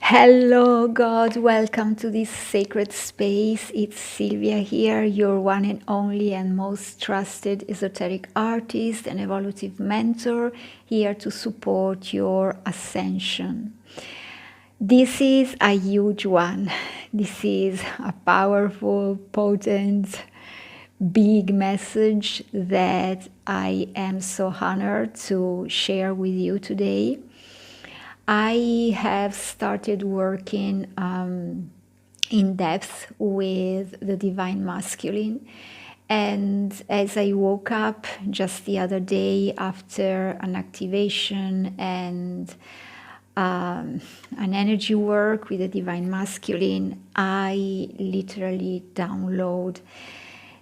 Hello, God. Welcome to this sacred space. It's Silvia here, your one and only and most trusted esoteric artist and evolutive mentor, here to support your ascension. This is a huge one. This is a powerful, potent, big message that I am so honored to share with you today. I have started working in depth with the Divine Masculine. And as I woke up just the other day after an activation and an energy work with the Divine Masculine, I literally download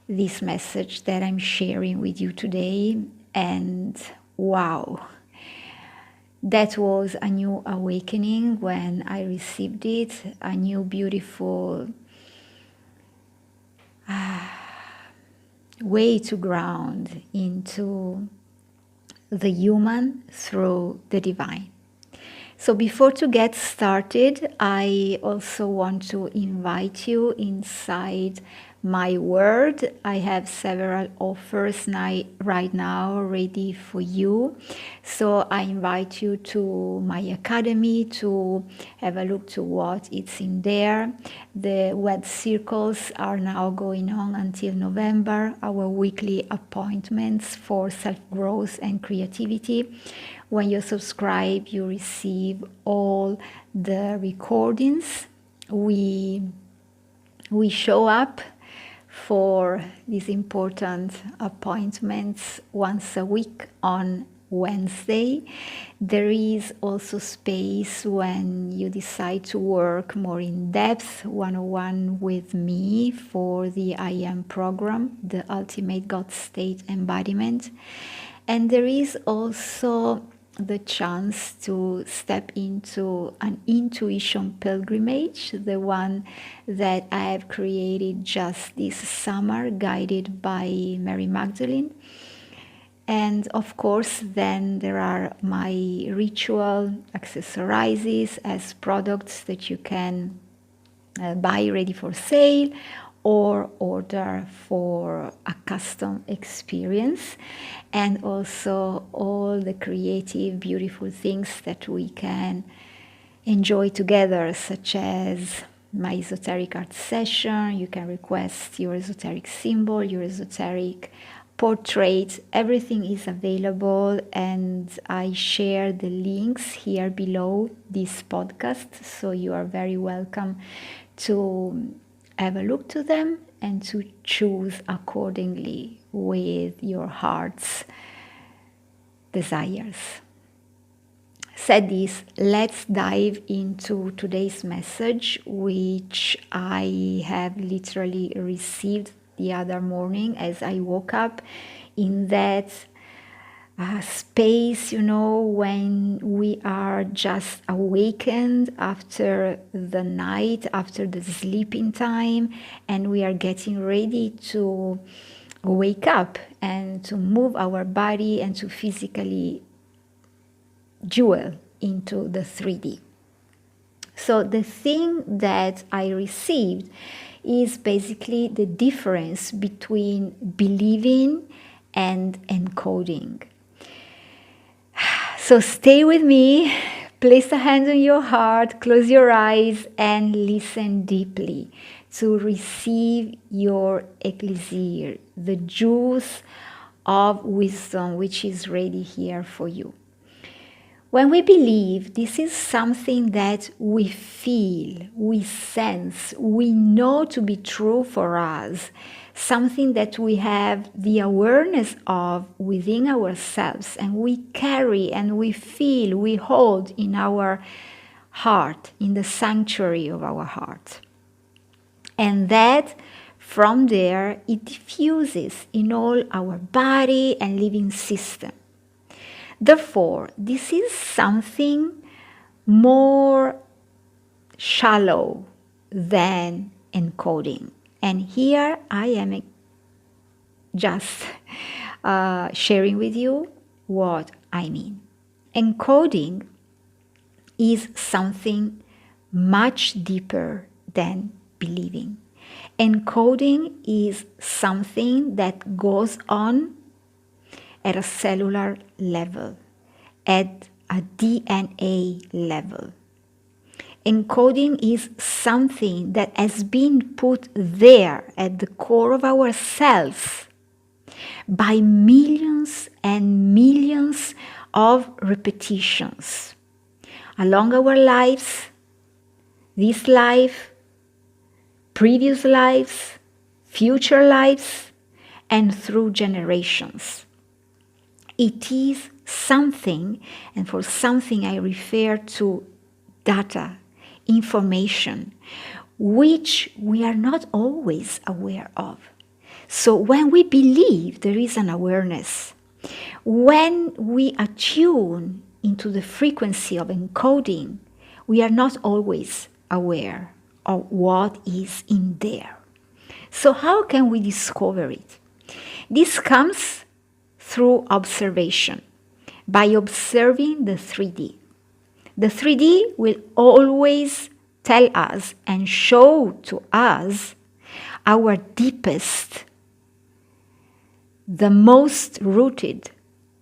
this message that I'm sharing with you today. And wow! That was a new awakening when I received it, a new beautiful way to ground into the human through the divine. So before to get started, I also want to invite you inside my world. I have several offers right now ready for you. So I invite you to my academy to have a look to what it's in there. The web circles are now going on until November, our weekly appointments for self-growth and creativity. When you subscribe, you receive all the recordings. We show up for these important appointments once a week on Wednesday. There is also space when you decide to work more in depth, one-on-one with me for the I Am program, the Ultimate God State Embodiment. And there is also the chance to step into an intuition pilgrimage, the one that I have created just this summer, guided by Mary Magdalene. And of course, then there are my ritual accessorizes as products that you can buy ready for sale or order for a custom experience, and also all the creative, beautiful things that we can enjoy together, such as my esoteric art session. You can request your esoteric symbol, your esoteric portrait. Everything is available, and I share the links here below this podcast, so you are very welcome to have a look to them and to choose accordingly with your heart's desires. Said this, let's dive into today's message, which I have literally received the other morning as I woke up in that space, when we are just awakened after the night, after the sleeping time, and we are getting ready to wake up and to move our body and to physically jewel into the 3D. So the thing that I received is basically the difference between believing and encoding. So stay with me, place a hand on your heart, close your eyes, and listen deeply to receive your elixir, the juice of wisdom which is ready here for you. When we believe, this is something that we feel, we sense, we know to be true for us, something that we have the awareness of within ourselves, and we carry and we feel, we hold in our heart, in the sanctuary of our heart. And that from there, it diffuses in all our body and living system. Therefore, this is something more shallow than encoding. And here I am just sharing with you what I mean. Encoding is something much deeper than believing. Encoding is something that goes on at a cellular level, at a DNA level. Encoding is something that has been put there at the core of our cells by millions and millions of repetitions along our lives, this life, previous lives, future lives, and through generations. It is something, and for something I refer to data, information, which we are not always aware of. So when we believe, there is an awareness. When we attune into the frequency of encoding, we are not always aware of what is in there. So how can we discover it? This comes through observation, by observing the 3D. The 3D will always tell us and show to us our deepest, the most rooted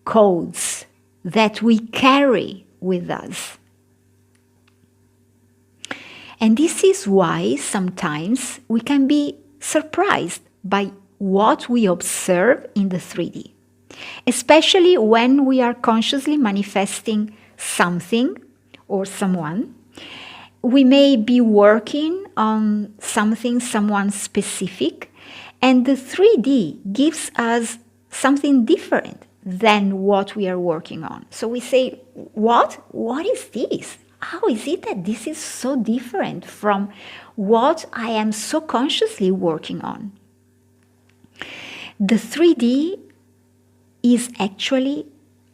codes that we carry with us. And this is why sometimes we can be surprised by what we observe in the 3D, especially when we are consciously manifesting something or someone. We may be working on something, someone specific, and the 3D gives us something different than what we are working on. So we say, what? What is this? How is it that this is so different from what I am so consciously working on? The 3D is actually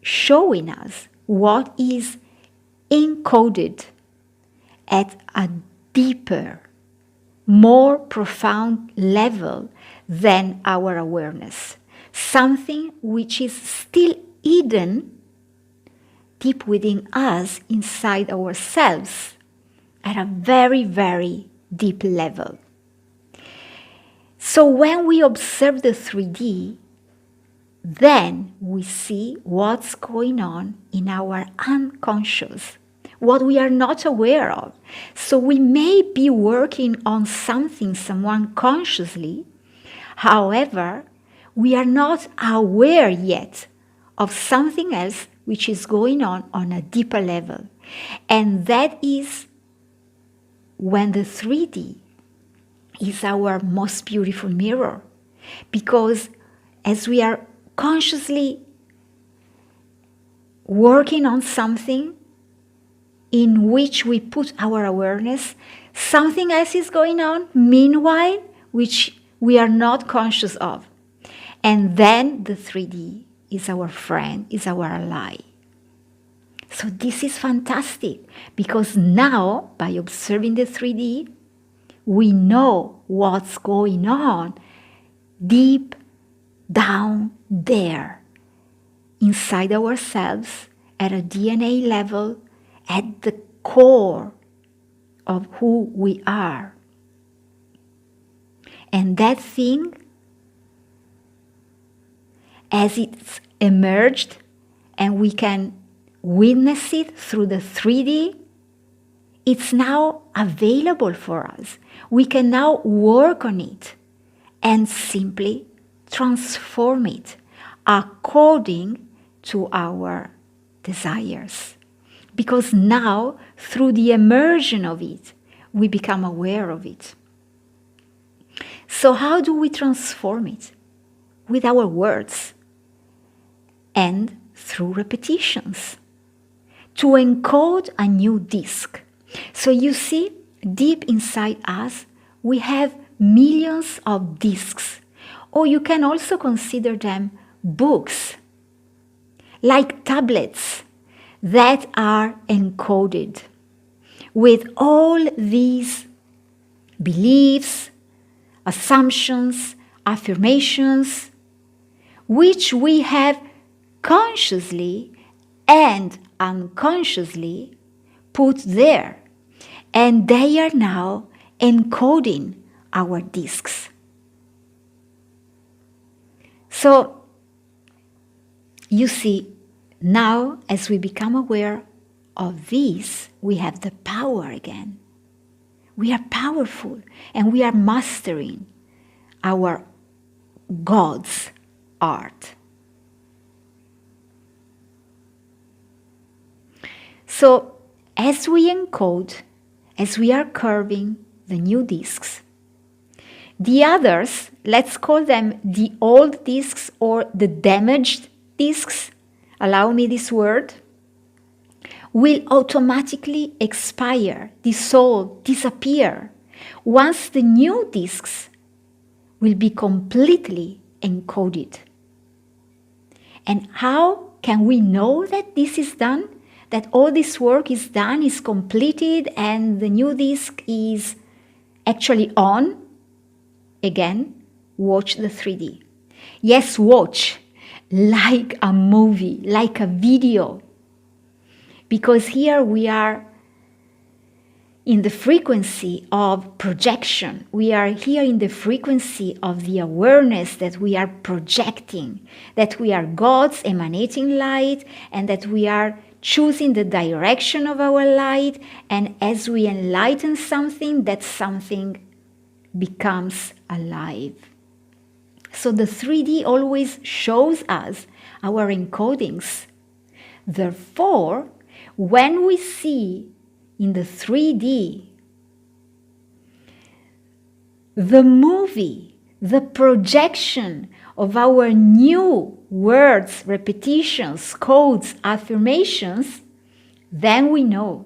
showing us what is encoded at a deeper, more profound level than our awareness. Something which is still hidden deep within us, inside ourselves, at a very, very deep level. So when we observe the 3D, then we see what's going on in our unconscious, what we are not aware of. So we may be working on something, someone consciously, however, we are not aware yet of something else which is going on a deeper level. And that is when the 3D is our most beautiful mirror. Because as we are consciously working on something in which we put our awareness, something else is going on, meanwhile, which we are not conscious of. And then the 3D is our friend, is our ally. So this is fantastic, because now, by observing the 3D, we know what's going on deep down there, inside ourselves, at a DNA level, at the core of who we are. And that thing, as it's emerged and we can witness it through the 3D, it's now available for us. We can now work on it and simply transform it according to our desires. Because now, through the immersion of it, we become aware of it. So how do we transform it? With our words and through repetitions, to encode a new disc. So you see, deep inside us, we have millions of discs, or you can also consider them books, like tablets that are encoded with all these beliefs, assumptions, affirmations, which we have consciously and unconsciously put there. and they are now encoding our discs. So, you see, now as we become aware of this, we have the power again. We are powerful and we are mastering our God's art. So, as we encode, as we are curving the new discs, the others, let's call them the old discs or the damaged discs, allow me this word, will automatically expire, dissolve, disappear, once the new discs will be completely encoded. And how can we know that this is done? That all this work is done, is completed, and the new disc is actually on? Again, watch the 3D. Yes, watch, like a movie, like a video. Because here we are in the frequency of projection. We are here in the frequency of the awareness that we are projecting, that we are God's emanating light, and that we are choosing the direction of our light. And as we enlighten something, that something becomes alive. So the 3D always shows us our encodings. Therefore, when we see in the 3D the movie, the projection of our new words, repetitions, codes, affirmations, then we know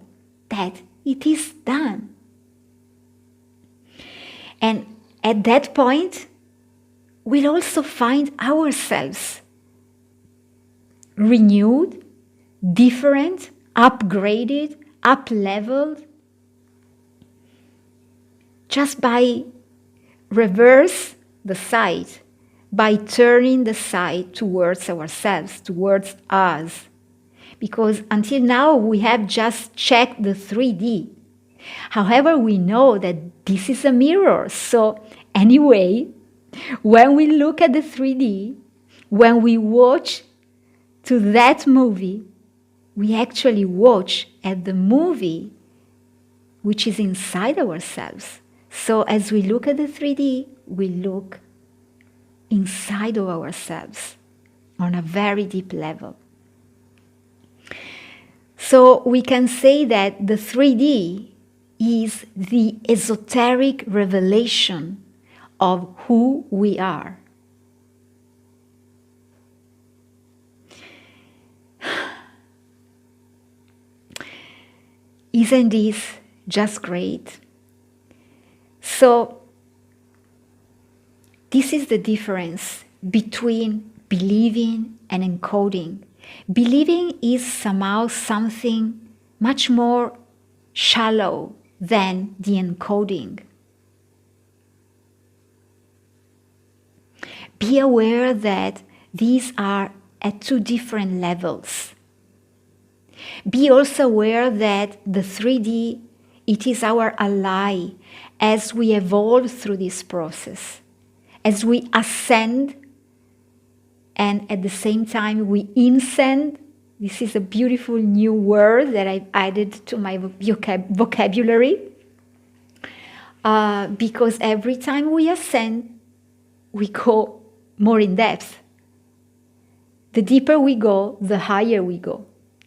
that it is done. And at that point, we'll also find ourselves renewed, different, upgraded, up-leveled, just by reverse the sight, by turning the sight towards ourselves, towards us. Because until now we have just checked the 3D. However, we know that this is a mirror. So anyway, when we look at the 3D, when we watch to that movie, we actually watch at the movie which is inside ourselves. So as we look at the 3D, we look inside of ourselves on a very deep level. So we can say that the 3D is the esoteric revelation of who we are. Isn't this just great? So, this is the difference between believing and encoding. Believing is somehow something much more shallow than the encoding. Be aware that these are at two different levels. Be also aware that the 3D, it is our ally as we evolve through this process, as we ascend and at the same time we incend. This is a beautiful new word that I've added to my vocabulary because every time we ascend, we go more in depth. The deeper we go, the higher we go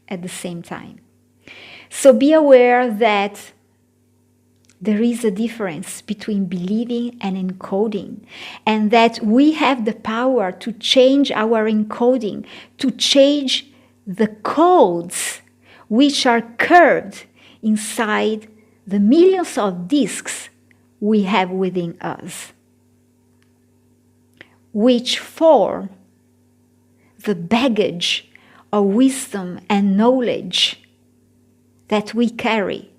at the same time. So be aware that there is a difference between believing and encoding, and that we have the power to change our encoding, to change the codes which are curved inside the millions of discs we have within us, which form the baggage of wisdom and knowledge that we carry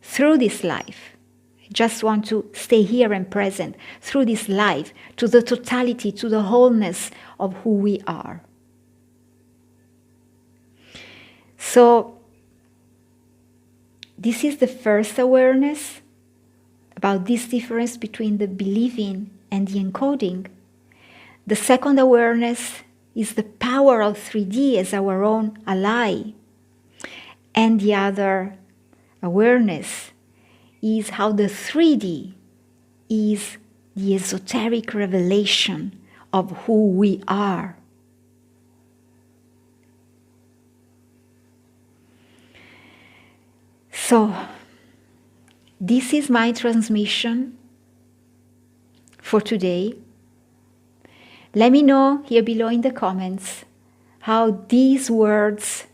through this life. I just want to stay here and present through this life, to the totality, to the wholeness of who we are. So this is the first awareness about this difference between the believing and the encoding. The second awareness is the power of 3D as our own ally. And the other awareness is how the 3D is the esoteric revelation of who we are. So, this is my transmission for today. Let me know here below in the comments how these words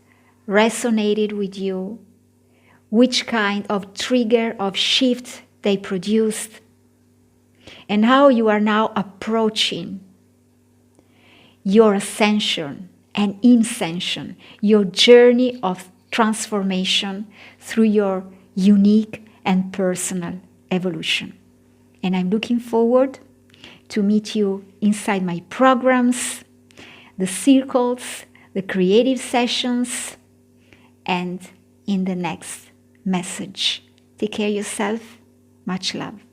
resonated with you, which kind of trigger of shift they produced, and how you are now approaching your ascension and ascension, your journey of transformation through your unique and personal evolution. And I'm looking forward to meet you inside my programs, the circles, the creative sessions, and in the next message. Take care of yourself. Much love.